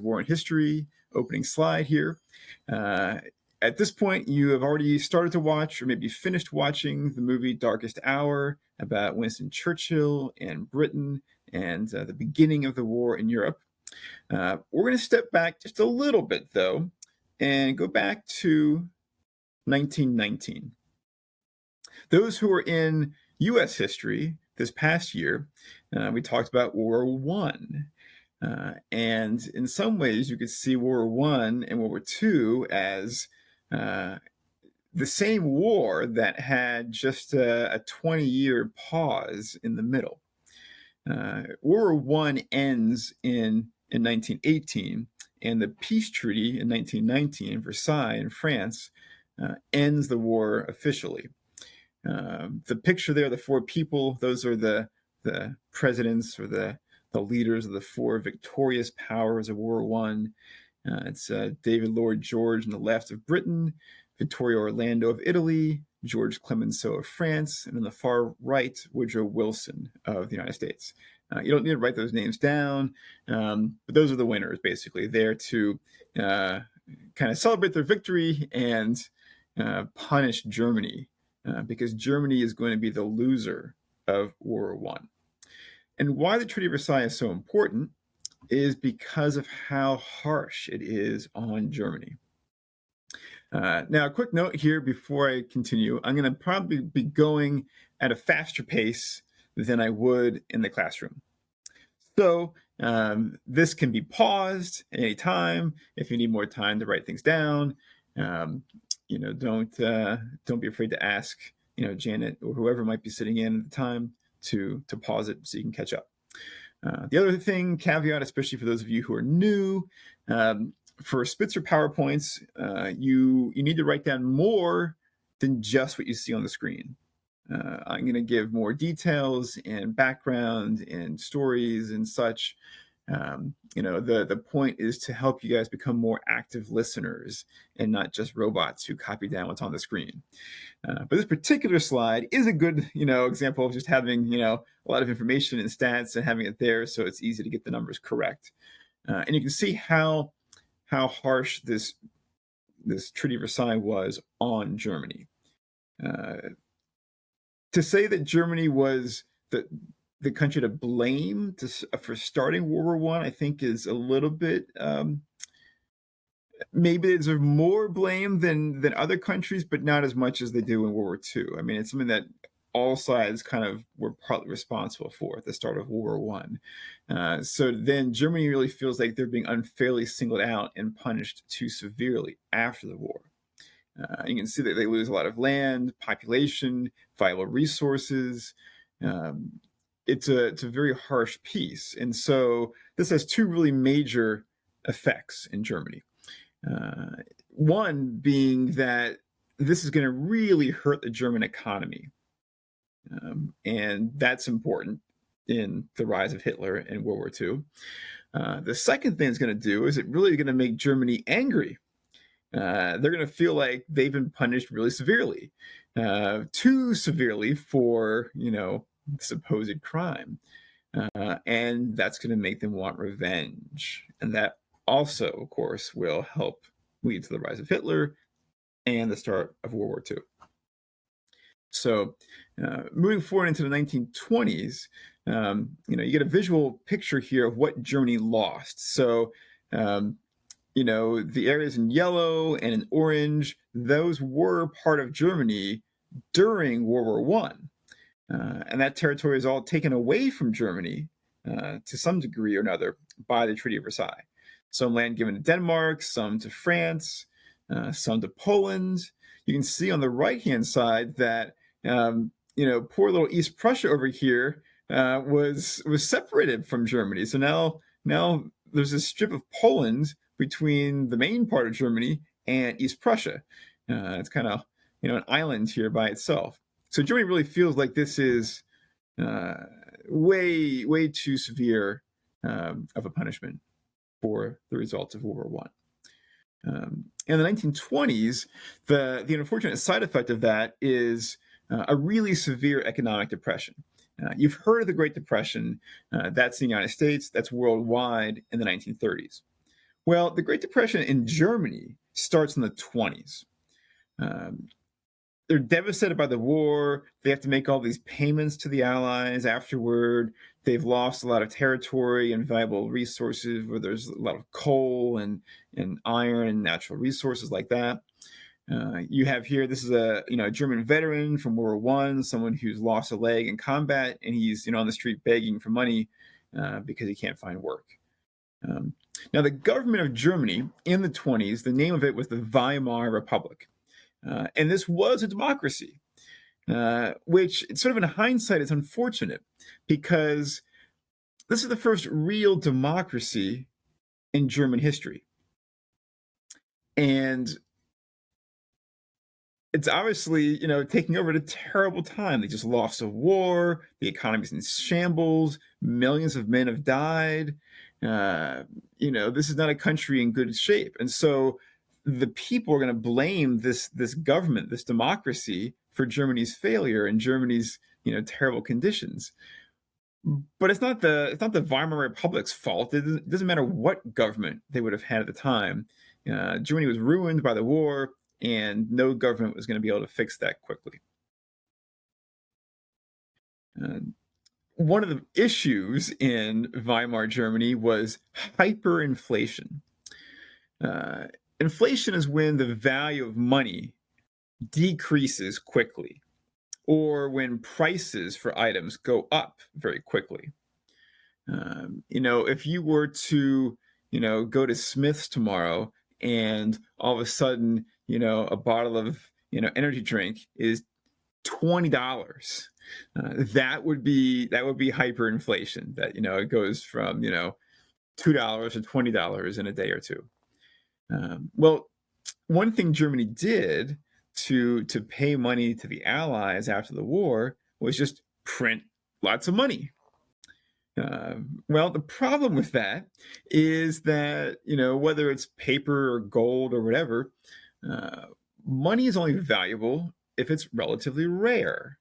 War in History opening slide here. At this point, you have already started to watch or maybe finished watching the movie Darkest Hour about Winston Churchill and Britain and the beginning of the war in Europe. We're going to step back just a little bit, though, and go back to 1919. Those who are in U.S. history this past year, we talked about World War I. And in some ways, you could see World War I and World War II as the same war that had just a 20-year pause in the middle. World War I ends in 1918, and the peace treaty in 1919 in Versailles in France ends the war officially. The picture there, the four people, those are the presidents or the leaders of the four victorious powers of World War I. It's David Lloyd George on the left of Britain, Vittorio Orlando of Italy, George Clemenceau of France, and on the far right, Woodrow Wilson of the United States. You don't need to write those names down, but those are the winners, basically, there to kind of celebrate their victory and punish Germany, because Germany is going to be the loser of World War I. And why the Treaty of Versailles is so important is because of how harsh it is on Germany. Now, a quick note here before I continue. I'm going to probably be going at a faster pace than I would in the classroom. So this can be paused at any time if you need more time to write things down. Don't be afraid to ask, Janet or whoever might be sitting in at the time to pause it so you can catch up. The other thing, caveat, especially for those of you who are new, for Spitzer PowerPoints, you need to write down more than just what you see on the screen. I'm going to give more details and background and stories and such. The point is to help you guys become more active listeners and not just robots who copy down what's on the screen. But this particular slide is a good, example of just having, a lot of information and stats and having it there so it's easy to get the numbers correct. And you can see how harsh this Treaty of Versailles was on Germany. To say that Germany was the country to blame for starting World War I, I think is a little bit, maybe there's more blame than other countries, but not as much as they do in World War II. I mean, it's something that all sides kind of were partly responsible for at the start of World War I. So then Germany really feels like they're being unfairly singled out and punished too severely after the war. You can see that they lose a lot of land, population, vital resources. It's a very harsh peace. And so this has two really major effects in Germany. One being that this is going to really hurt the German economy. And that's important in the rise of Hitler in World War II. The second thing it's going to do is it really going to make Germany angry. They're going to feel like they've been punished really severely, too severely for, supposed crime. And that's going to make them want revenge. And that also, of course, will help lead to the rise of Hitler and the start of World War II. So moving forward into the 1920s, you get a visual picture here of what Germany lost. So, the areas in yellow and in orange, those were part of Germany during World War I. And that territory is all taken away from Germany to some degree or another by the Treaty of Versailles. Some land given to Denmark, some to France, some to Poland. You can see on the right-hand side that, poor little East Prussia over here was separated from Germany. So now there's a strip of Poland between the main part of Germany and East Prussia. It's kind of, an island here by itself. So Germany really feels like this is way, way too severe of a punishment for the results of World War I. In the 1920s, the unfortunate side effect of that is a really severe economic depression. You've heard of the Great Depression. That's in the United States. That's worldwide in the 1930s. Well, the Great Depression in Germany starts in the 20s. Um, they're devastated by the war. They have to make all these payments to the Allies afterward. They've lost a lot of territory and valuable resources where there's a lot of coal and iron and natural resources like that. You have here, this is a German veteran from World War I, someone who's lost a leg in combat, and he's on the street begging for money because he can't find work. Now, the government of Germany in the 20s, the name of it was the Weimar Republic. And this was a democracy, which sort of in hindsight is unfortunate because this is the first real democracy in German history. And it's obviously, taking over at a terrible time. They just lost a war. The economy's in shambles. Millions of men have died. This is not a country in good shape. And so the people are going to blame this government, this democracy, for Germany's failure and Germany's, terrible conditions. But it's not the Weimar Republic's fault. It doesn't matter what government they would have had at the time. Germany was ruined by the war, and no government was going to be able to fix that quickly. One of the issues in Weimar Germany was hyperinflation. Inflation is when the value of money decreases quickly, or when prices for items go up very quickly. If you were to, go to Smith's tomorrow and all of a sudden, a bottle of, energy drink is $20, that would be hyperinflation. That, it goes from, $2 to $20 in a day or two. Well, one thing Germany did to pay money to the Allies after the war was just print lots of money. Well, the problem with that is that, whether it's paper or gold or whatever, money is only valuable if it's relatively rare.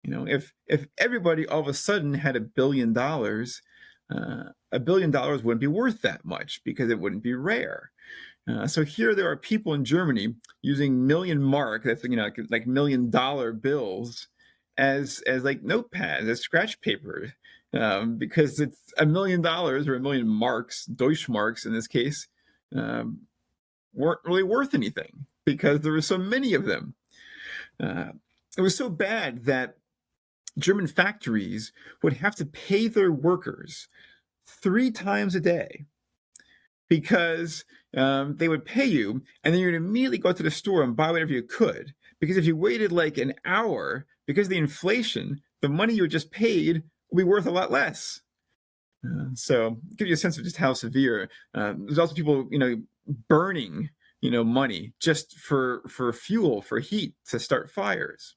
If everybody all of a sudden had $1 billion, $1 billion wouldn't be worth that much because it wouldn't be rare. So here there are people in Germany using million mark, that's like $1 million bills, as like notepads, as scratch paper, because it's $1 million or $1 million marks, Deutschmarks in this case, weren't really worth anything because there were so many of them. It was so bad that German factories would have to pay their workers 3 times a day because they would pay you and then you'd immediately go to the store and buy whatever you could. Because if you waited like an hour, because of the inflation, the money you just paid will be worth a lot less. So give you a sense of just how severe. There's also people, burning, money just for fuel, for heat to start fires.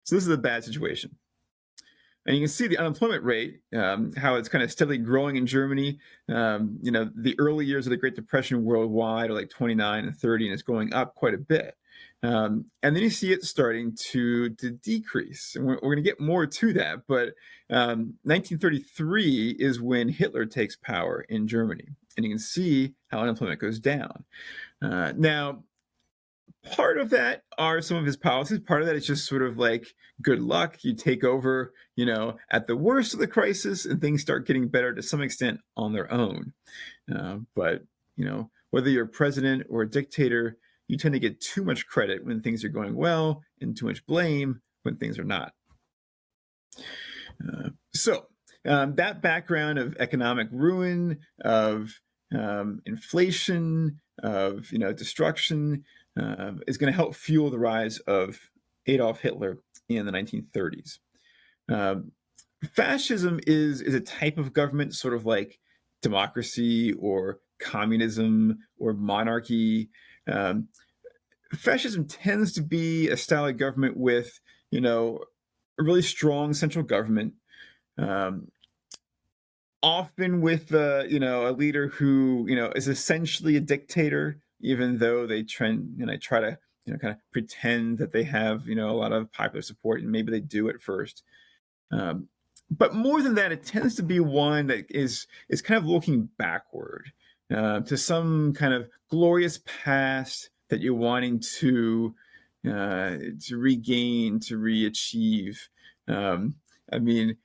So this is a bad situation. And you can see the unemployment rate, how it's kind of steadily growing in Germany. The early years of the Great Depression worldwide are like 29 and 30, and it's going up quite a bit. And then you see it starting to decrease. And we're going to get more to that. But 1933 is when Hitler takes power in Germany. And you can see how unemployment goes down. Now, part of that are some of his policies. Part of that is just sort of like good luck. You take over, at the worst of the crisis, and things start getting better to some extent on their own. But whether you're a president or a dictator, you tend to get too much credit when things are going well and too much blame when things are not. So that background of economic ruin, of inflation, of destruction, is going to help fuel the rise of Adolf Hitler in the 1930s. Fascism is a type of government, sort of like democracy or communism or monarchy. Fascism tends to be a style of government with, a really strong central government, often with, a leader who, is essentially a dictator, even though they try to, kind of pretend that they have, a lot of popular support, and maybe they do at first. But more than that, it tends to be one that is kind of looking backward. to some kind of glorious past that you're wanting to regain, to re-achieve. I mean,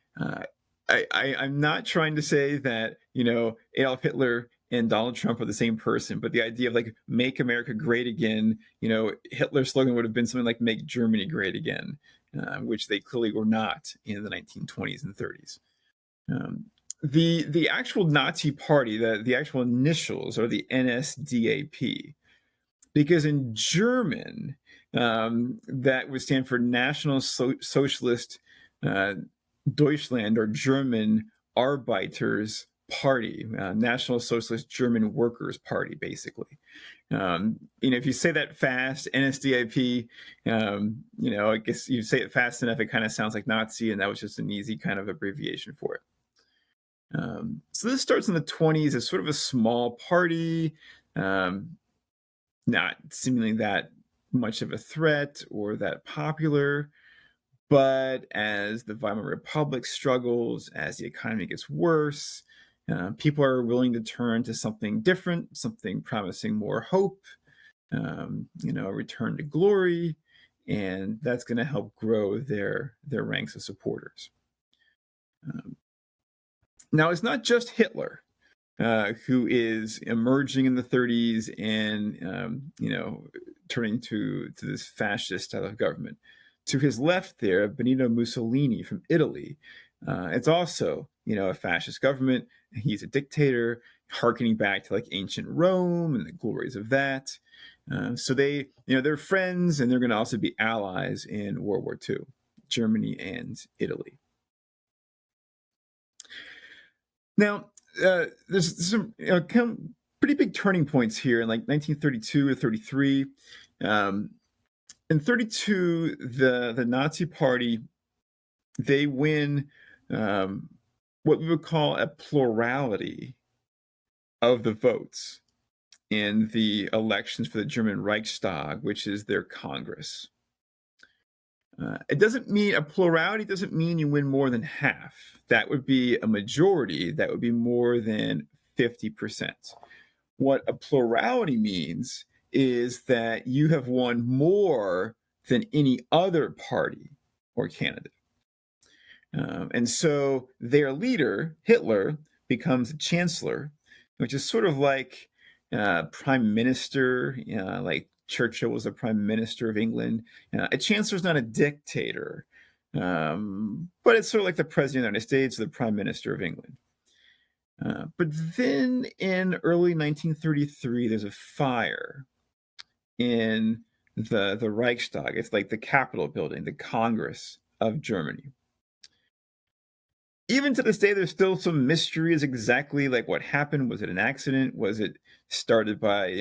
I'm not trying to say that, Adolf Hitler and Donald Trump are the same person, but the idea of like "Make America Great Again," Hitler's slogan would have been something like "Make Germany Great Again," which they clearly were not in the 1920s and 30s. The actual Nazi party, the actual initials are the NSDAP, because in German, that would stand for National Socialist Deutschland, or German Arbeiters Party, National Socialist German Workers Party, basically. If you say that fast, NSDAP, I guess you say it fast enough, it kind of sounds like Nazi, and that was just an easy kind of abbreviation for it. So this starts in the 20s as sort of a small party, not seemingly that much of a threat or that popular. But as the Weimar Republic struggles, as the economy gets worse, people are willing to turn to something different, something promising more hope, a return to glory, and that's going to help grow their ranks of supporters. Now, it's not just Hitler who is emerging in the 30s and, turning to this fascist style of government. To his left there, Benito Mussolini from Italy. It's also, a fascist government. He's a dictator, harkening back to like ancient Rome and the glories of that. So they're friends, and they're going to also be allies in World War II, Germany and Italy. Now, there's some pretty big turning points here in like 1932 or 33. In 32, the Nazi Party, they win what we would call a plurality of the votes in the elections for the German Reichstag, which is their Congress. It doesn't mean a plurality doesn't mean you win more than half. That would be a majority. That would be more than 50%. What a plurality means is that you have won more than any other party or candidate. And so their leader, Hitler, becomes a chancellor, which is sort of like prime minister, like Churchill was the prime minister of England. A chancellor is not a dictator, but it's sort of like the president of the United States or the prime minister of England. But then in early 1933, there's a fire in the Reichstag. It's like the Capitol building, the Congress of Germany. Even to this day, there's still some mystery as exactly like what happened. Was it an accident? Was it started by,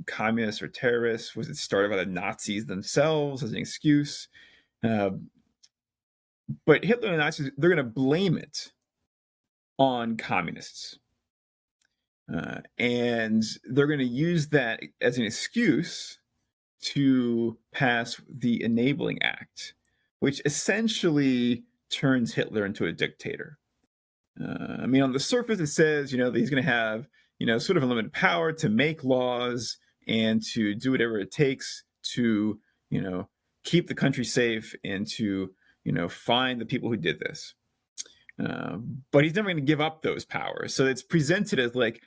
communists or terrorists? Was it started by the Nazis themselves as an excuse? But Hitler and the Nazis, they're going to blame it on communists. And they're going to use that as an excuse to pass the Enabling Act, which essentially turns Hitler into a dictator. On the surface, it says, that he's going to have, sort of unlimited power to make laws and to do whatever it takes to, keep the country safe and to, find the people who did this. But he's never going to give up those powers. So it's presented as like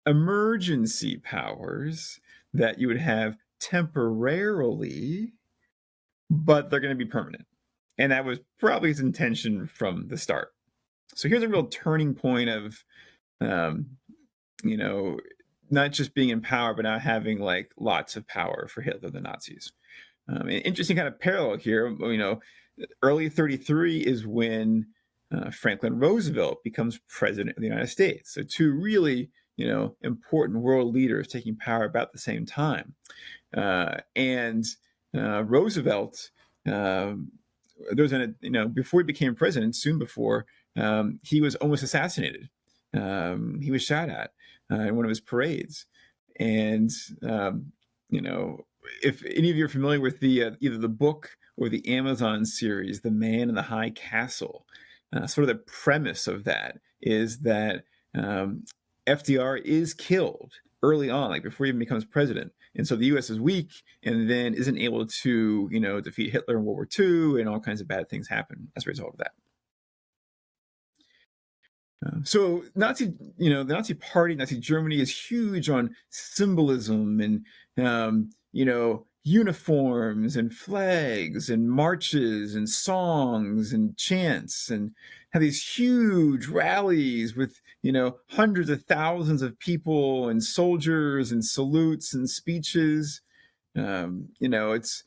emergency powers that you would have temporarily, but they're going to be permanent. And that was probably his intention from the start. So here's a real turning point of, not just being in power, but now having like lots of power for Hitler, the Nazis. An interesting kind of parallel here, early 33 is when Franklin Roosevelt becomes president of the United States. So two really, important world leaders taking power about the same time. And Roosevelt, there's before he became president, soon before, he was almost assassinated. He was shot at in one of his parades. And, if any of you are familiar with the either the book or the Amazon series, The Man in the High Castle, sort of the premise of that is that FDR is killed early on, like before he even becomes president. And so the U.S. is weak and then isn't able to, defeat Hitler in World War II, and all kinds of bad things happen as a result of that. So the Nazi Party, Nazi Germany is huge on symbolism and, uniforms and flags and marches and songs and chants, and have these huge rallies with, hundreds of thousands of people and soldiers and salutes and speeches. It's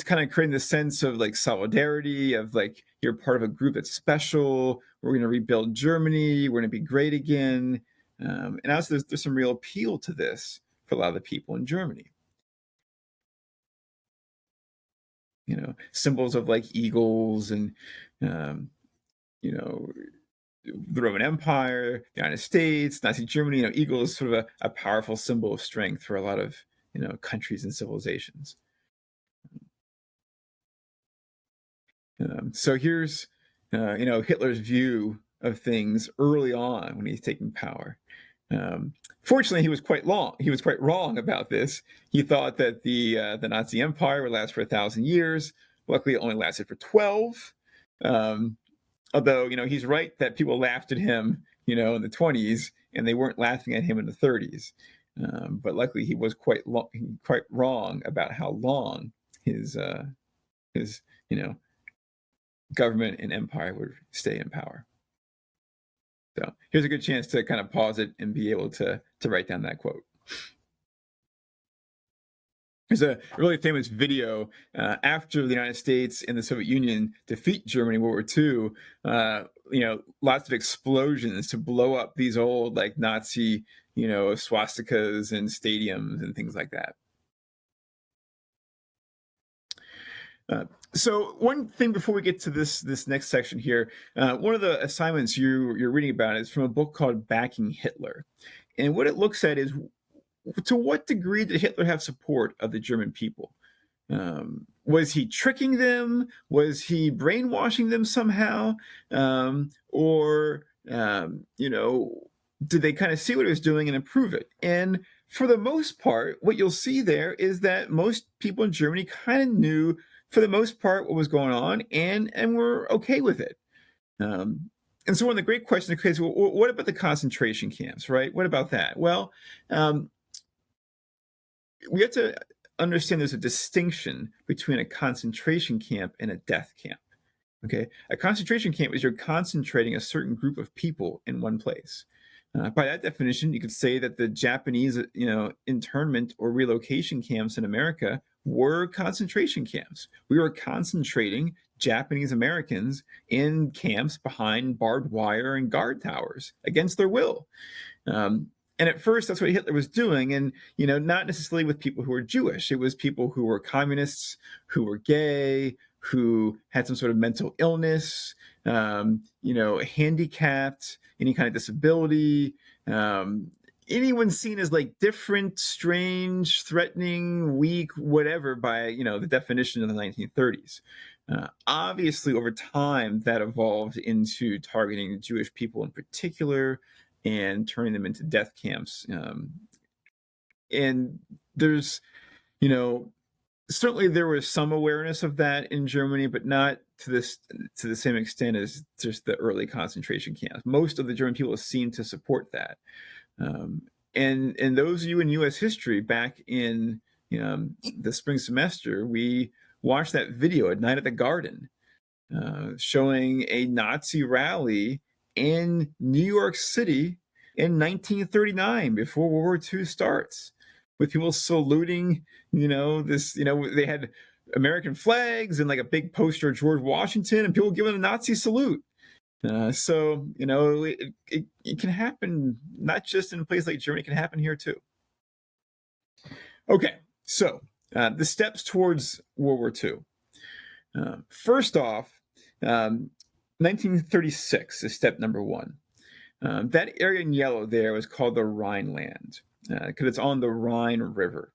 kind of creating this sense of like solidarity, of like you're part of a group that's special. We're going to rebuild Germany. We're going to be great again. And also there's some real appeal to this for a lot of the people in Germany. Symbols of like eagles and, the Roman Empire, the United States, Nazi Germany. Eagle is sort of a powerful symbol of strength for a lot of, countries and civilizations. So here's, Hitler's view of things early on when he's taking power. Fortunately, he was quite wrong about this. He thought that the Nazi Empire would last for 1,000 years. Luckily, it only lasted for 12. Although, he's right that people laughed at him, in the 20s, and they weren't laughing at him in the 30s. But luckily, he was quite wrong about how long his government and empire would stay in power. So here's a good chance to kind of pause it and be able to write down that quote. There's a really famous video after the United States and the Soviet Union defeat Germany in World War II. Lots of explosions to blow up these old like Nazi, swastikas and stadiums and things like that. So one thing before we get to this next section here, one of the assignments you're reading about is from a book called Backing Hitler. And what it looks at is, to what degree did Hitler have support of the German people? Was he tricking them? Was he brainwashing them somehow? Or did they kind of see what he was doing and approve it? And for the most part, what you'll see there is that most people in Germany kind of knew, for the most part, what was going on and were okay with it. And so one of the great questions is, well, what about the concentration camps, right? What about that? Well, we have to understand there's a distinction between a concentration camp and a death camp. Okay, a concentration camp is you're concentrating a certain group of people in one place. By that definition, you could say that the Japanese, internment or relocation camps in America were concentration camps. We were concentrating Japanese Americans in camps behind barbed wire and guard towers against their will. And at first, that's what Hitler was doing. And, not necessarily with people who were Jewish. It was people who were communists, who were gay, who had some sort of mental illness, handicapped, any kind of disability, anyone seen as like different, strange, threatening, weak, whatever by, the definition of the 1930s. Obviously, over time, that evolved into targeting Jewish people in particular and turning them into death camps. And there's, certainly there was some awareness of that in Germany, but not to the same extent as just the early concentration camps. Most of the German people seem to support that. And those of you in U.S. history back in the spring semester, we watched that video at Night at the Garden, showing a Nazi rally in New York City in 1939, before World War II starts, with people saluting, they had American flags and like a big poster of George Washington and people giving a Nazi salute. So, it can happen, not just in a place like Germany, it can happen here too. Okay, so the steps towards World War II. First off, 1936 is step number one. That area in yellow there was called the Rhineland, because it's on the Rhine River.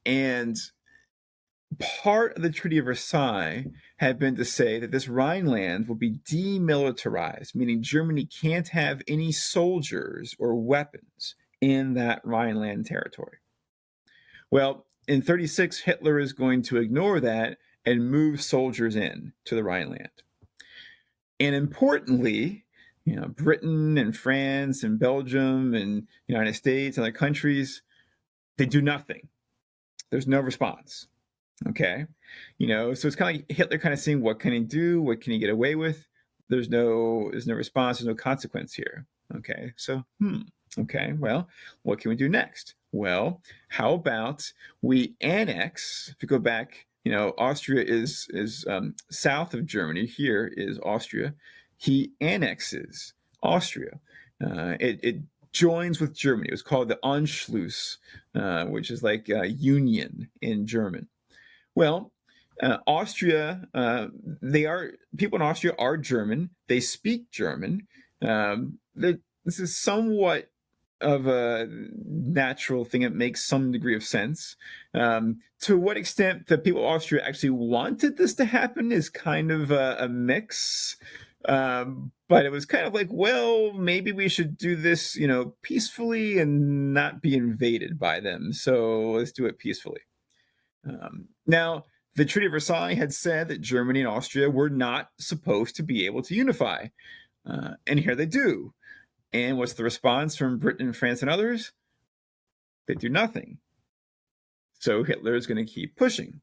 And part of the Treaty of Versailles had been to say that this Rhineland will be demilitarized, meaning Germany can't have any soldiers or weapons in that Rhineland territory. Well, in 36, Hitler is going to ignore that and move soldiers in to the Rhineland. And importantly, Britain and France and Belgium and United States and other countries, they do nothing. There's no response. Okay. So it's kind of like Hitler kind of saying, what can he do? What can he get away with? There's no response. There's no consequence here. Okay. So, okay, well, what can we do next? Well, how about we annex, if you go back, Austria is south of Germany. Here is Austria. He annexes Austria. It joins with Germany. It was called the Anschluss, which is like union in German. Well, Austria, people in Austria are German. They speak German. This is somewhat of a natural thing. It makes some degree of sense. To what extent the people of Austria actually wanted this to happen is kind of a mix. But it was kind of like, well, maybe we should do this, peacefully and not be invaded by them. So let's do it peacefully. Now, the Treaty of Versailles had said that Germany and Austria were not supposed to be able to unify. And here they do. And what's the response from Britain, France, and others? They do nothing. So Hitler is going to keep pushing.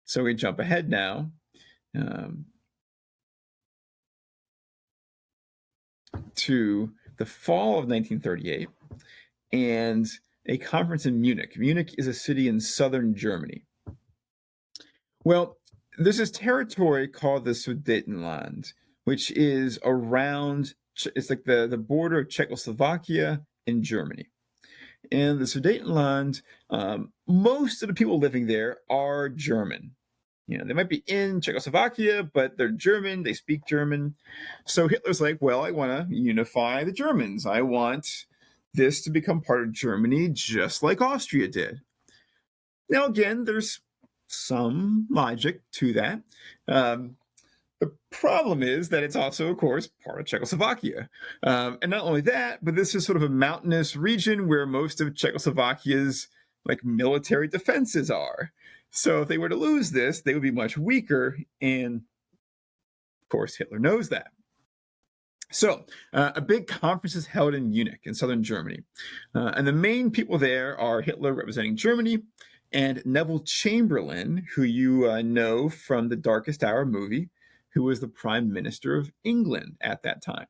So we jump ahead now to the fall of 1938 and a conference in Munich. Munich is a city in southern Germany. Well, there's this territory called the Sudetenland, which is around, it's like the border of Czechoslovakia and Germany. And the Sudetenland, most of the people living there are German. They might be in Czechoslovakia, but they're German, they speak German. So Hitler's like, well, I want to unify the Germans. I want this to become part of Germany, just like Austria did. Now, again, there's some logic to that. The problem is that it's also, of course, part of Czechoslovakia. And not only that, but this is sort of a mountainous region where most of Czechoslovakia's military defenses are. So if they were to lose this, they would be much weaker. And of course, Hitler knows that. So a big conference is held in Munich in southern Germany. And the main people there are Hitler representing Germany and Neville Chamberlain, who you know from the Darkest Hour movie, who was the Prime Minister of England at that time.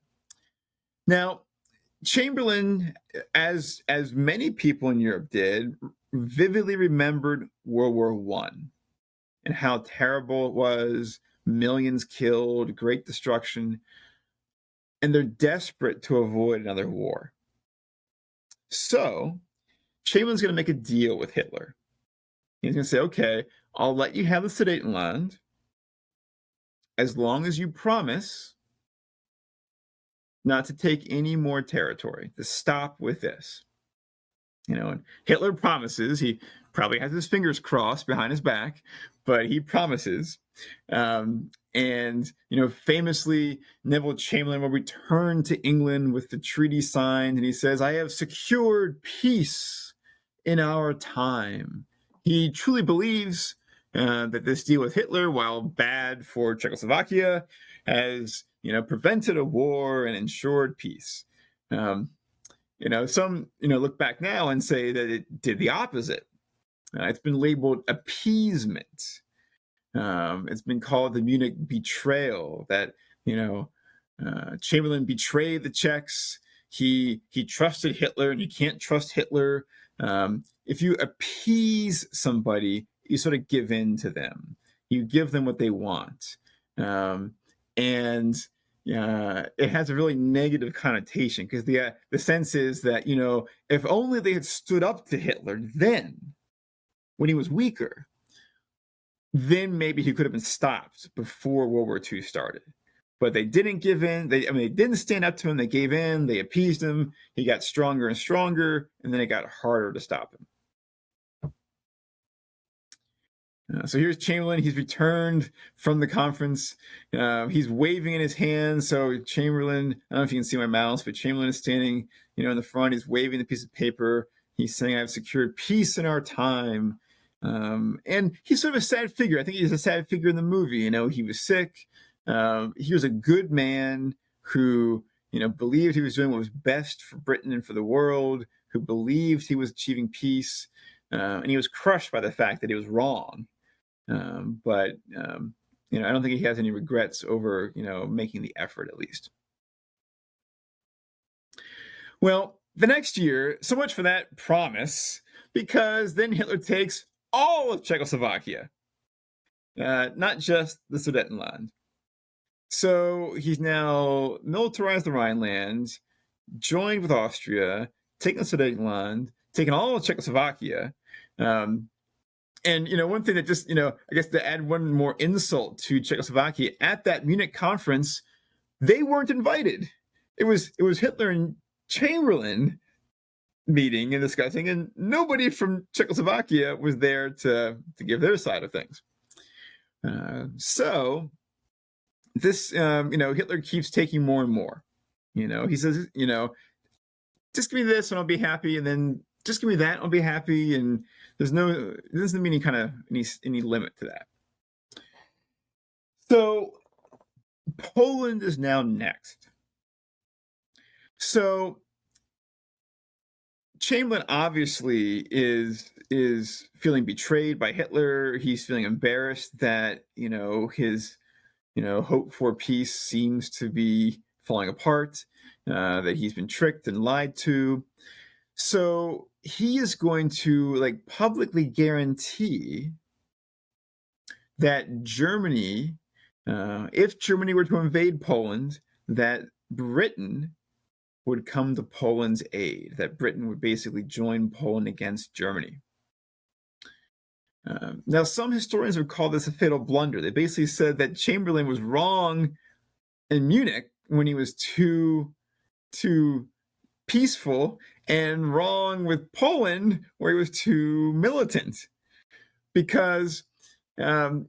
Now, Chamberlain, as many people in Europe did, vividly remembered World War I and how terrible it was, millions killed, great destruction, and they're desperate to avoid another war. So Chamberlain's going to make a deal with Hitler. He's going to say, okay, I'll let you have the Sudetenland as long as you promise not to take any more territory, to stop with this. And Hitler promises. He probably has his fingers crossed behind his back, but he promises. And famously, Neville Chamberlain will return to England with the treaty signed, and he says, I have secured peace in our time. He truly believes that this deal with Hitler, while bad for Czechoslovakia, has prevented a war and ensured peace. Some look back now and say that it did the opposite. It's been labeled appeasement. It's been called the Munich betrayal. That Chamberlain betrayed the Czechs. He trusted Hitler, and you can't trust Hitler. If you appease somebody, you sort of give in to them. You give them what they want. And it has a really negative connotation because the sense is that, if only they had stood up to Hitler then, when he was weaker, then maybe he could have been stopped before World War II started. But they didn't give in. They didn't stand up to him. They gave in. They appeased him. He got stronger and stronger, and then it got harder to stop him. So here's Chamberlain. He's returned from the conference. He's waving in his hands. So Chamberlain, I don't know if you can see my mouse, but Chamberlain is standing, in the front. He's waving the piece of paper. He's saying, "I've secured peace in our time." And he's sort of a sad figure. I think he's a sad figure in the movie. He was sick. He was a good man who, believed he was doing what was best for Britain and for the world, who believed he was achieving peace. And he was crushed by the fact that he was wrong. But I don't think he has any regrets over, making the effort, at least. Well, the next year, so much for that promise, because then Hitler takes all of Czechoslovakia, not just the Sudetenland. So he's now militarized the Rhineland, joined with Austria, taken the Sudetenland, taken all of Czechoslovakia. And, one thing that just, I guess to add one more insult to Czechoslovakia, at that Munich conference, they weren't invited. It was Hitler and Chamberlain meeting and discussing, and nobody from Czechoslovakia was there to give their side of things. So this, Hitler keeps taking more and more. He says, just give me this and I'll be happy, and then just give me that and I'll be happy, and there doesn't mean any limit to that. So Poland is now next. So Chamberlain obviously is feeling betrayed by Hitler. He's feeling embarrassed that his hope for peace seems to be falling apart, that he's been tricked and lied to. So he is going to publicly guarantee that Germany, if Germany were to invade Poland, that Britain would come to Poland's aid, that Britain would basically join Poland against Germany. Now, some historians would call this a fatal blunder. They basically said that Chamberlain was wrong in Munich when he was too peaceful, and wrong with Poland where he was too militant. Because the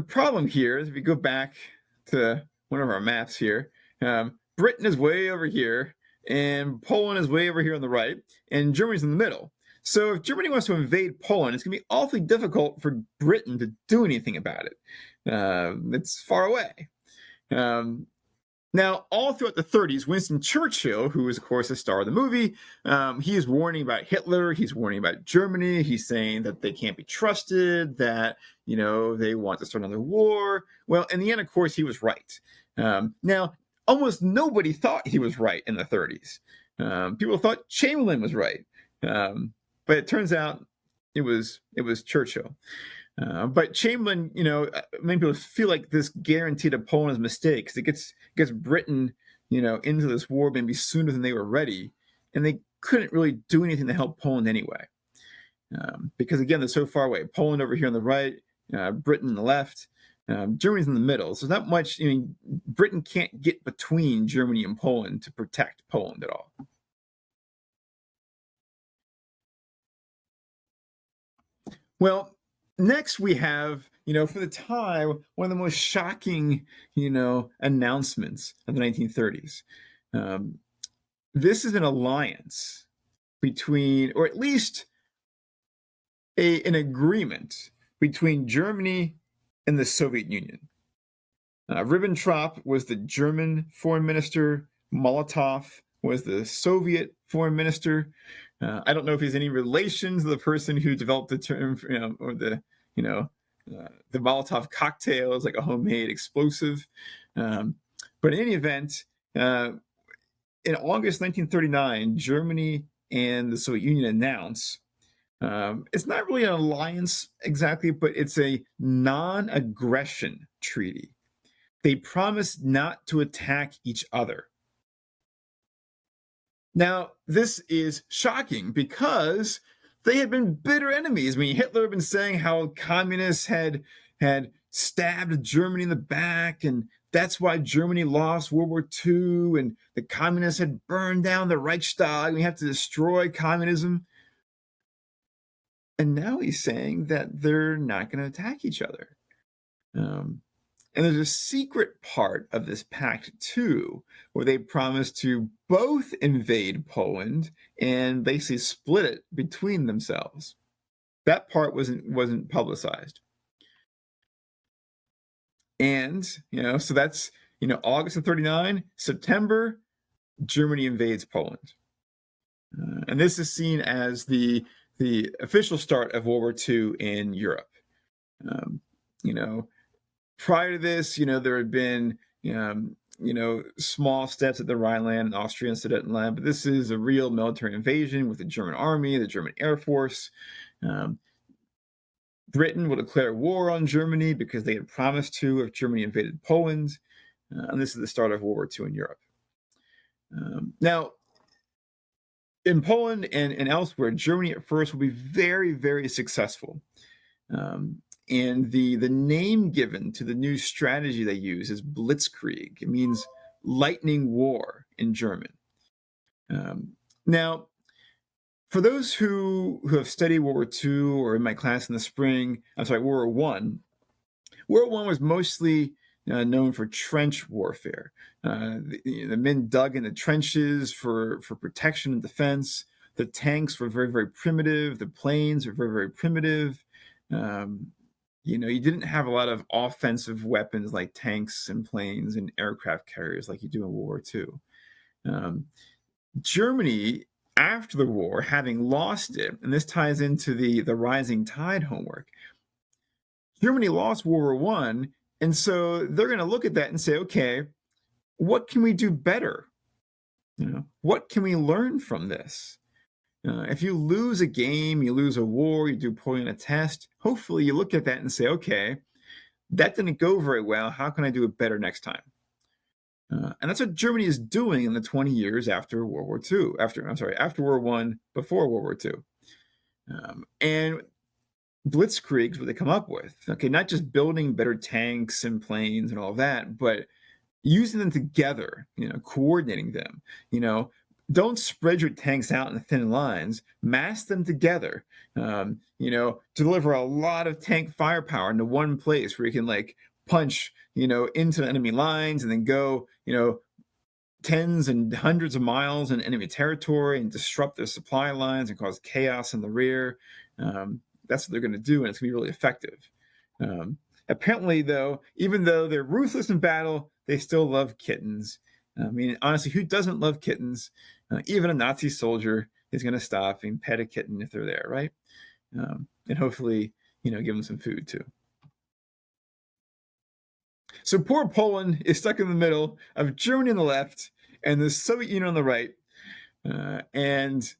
problem here is, if we go back to one of our maps here, Britain is way over here, and Poland is way over here on the right, and Germany's in the middle. So if Germany wants to invade Poland, it's going to be awfully difficult for Britain to do anything about it. It's far away. Now, all throughout the 30s, Winston Churchill, who is, of course, the star of the movie, he is warning about Hitler. He's warning about Germany. He's saying that they can't be trusted, that, they want to start another war. Well, in the end, of course, he was right. Now, almost nobody thought he was right in the 30s. People thought Chamberlain was right. But it turns out it was Churchill. But Chamberlain, many people feel like this guarantee to Poland is a mistake, because it gets Britain, into this war maybe sooner than they were ready, and they couldn't really do anything to help Poland anyway, because again, they're so far away. Poland over here on the right, Britain on the left, Germany's in the middle. So not much. Britain can't get between Germany and Poland to protect Poland at all. Well, next we have, for the time, one of the most shocking, announcements of the 1930s. This is an alliance between, or at least an agreement between Germany and the Soviet Union. Ribbentrop was the German foreign minister. Molotov was the Soviet foreign minister. I don't know if he's any relation to the person who developed the term, or the Molotov cocktail is like a homemade explosive. But in any event, in August 1939, Germany and the Soviet Union announce, it's not really an alliance exactly, but it's a non-aggression treaty. They promise not to attack each other. Now, this is shocking because they had been bitter enemies. I mean, Hitler had been saying how communists had stabbed Germany in the back, and that's why Germany lost World War II, and the communists had burned down the Reichstag, and we have to destroy communism. And now he's saying that they're not going to attack each other. Um, and there's a secret part of this pact too, where they promise to both invade Poland and basically split it between themselves. That part wasn't publicized. And so that's August of 39, September, Germany invades Poland. And this is seen as the official start of World War II in Europe. Um, you know, Prior to this, there had been small steps at the Rhineland and Austrian Sudetenland, but this is a real military invasion with the German army, the German Air Force. Um, Britain will declare war on Germany because they had promised to if Germany invaded Poland. And this is the start of World War II in Europe. Now, in Poland and elsewhere, Germany at first will be very, very successful. And the name given to the new strategy they use is Blitzkrieg. It means lightning war in German. Now, for those who have studied World War II or in my class in the spring, World War One. World War I was mostly known for trench warfare. The men dug in the trenches for protection and defense. The tanks were very, very primitive. The planes were very, very primitive. You didn't have a lot of offensive weapons like tanks and planes and aircraft carriers like you do in World War II. Germany, after the war, having lost it, and this ties into the rising tide homework, Germany lost World War I, and so they're going to look at that and say, okay, what can we do better? What can we learn from this? If you lose a game, you lose a war, you do poorly on a test, hopefully you look at that and say, okay, that didn't go very well. How can I do it better next time? And that's what Germany is doing in the 20 years after World War II, after World War I, before World War II. And Blitzkrieg is what they come up with. Okay, not just building better tanks and planes and all that, but using them together, coordinating them. Don't spread your tanks out in thin lines, mass them together. Deliver a lot of tank firepower into one place where you can punch, into the enemy lines and then go, tens and hundreds of miles in enemy territory and disrupt their supply lines and cause chaos in the rear. That's what they're going to do, and it's going to be really effective. Apparently, though, even though they're ruthless in battle, they still love kittens. I mean, honestly, who doesn't love kittens? Even a Nazi soldier is going to stop and pet a kitten if they're there, right? And hopefully, give them some food too. So poor Poland is stuck in the middle of Germany on the left and the Soviet Union on the right. It's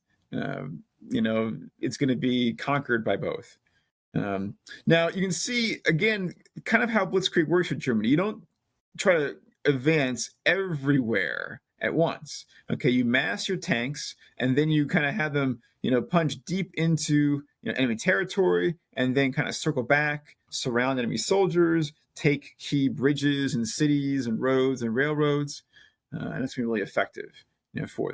going to be conquered by both. Now, you can see, again, kind of how Blitzkrieg works with Germany. You don't try to advance everywhere at once. Okay, you mass your tanks, and then you kind of have them, punch deep into enemy territory, and then kind of circle back, surround enemy soldiers, take key bridges and cities and roads and railroads, and it's been really effective, for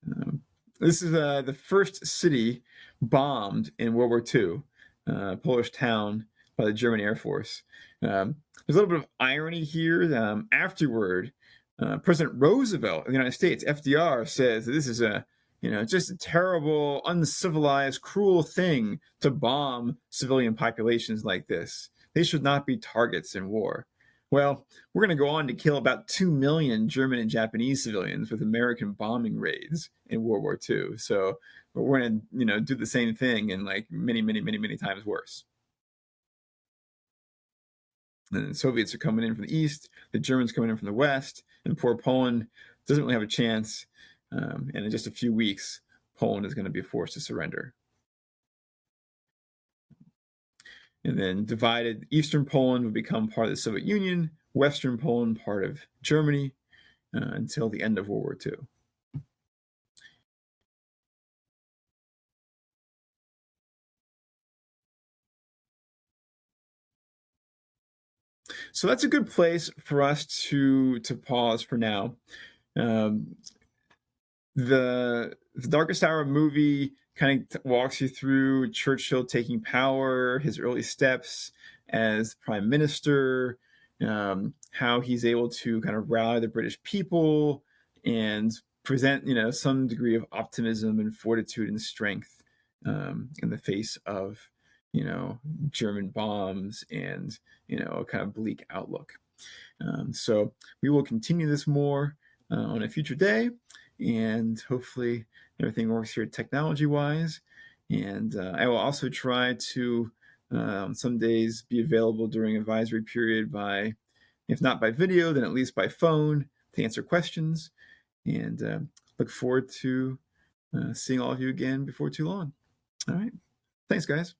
them. This is the first city bombed in World War II, a Polish town by the German Air Force. There's a little bit of irony here. Afterward, President Roosevelt of the United States, FDR, says that this is just a terrible, uncivilized, cruel thing to bomb civilian populations like this. They should not be targets in war. Well, we're going to go on to kill about 2 million German and Japanese civilians with American bombing raids in World War II. So we're going to, do the same thing and many, many, many, many times worse. And the Soviets are coming in from the east, the Germans coming in from the west, and poor Poland doesn't really have a chance. And in just a few weeks, Poland is going to be forced to surrender. And then divided, Eastern Poland would become part of the Soviet Union, Western Poland part of Germany, until the end of World War II. So that's a good place for us to pause for now. The Darkest Hour movie kind of walks you through Churchill taking power, his early steps as prime minister, how he's able to kind of rally the British people and present, some degree of optimism and fortitude and strength in the face of, German bombs and, a kind of bleak outlook. So we will continue this more on a future day, and hopefully everything works here technology wise. And I will also try to some days be available during advisory period by, if not by video, then at least by phone to answer questions. And look forward to seeing all of you again before too long. All right. Thanks, guys.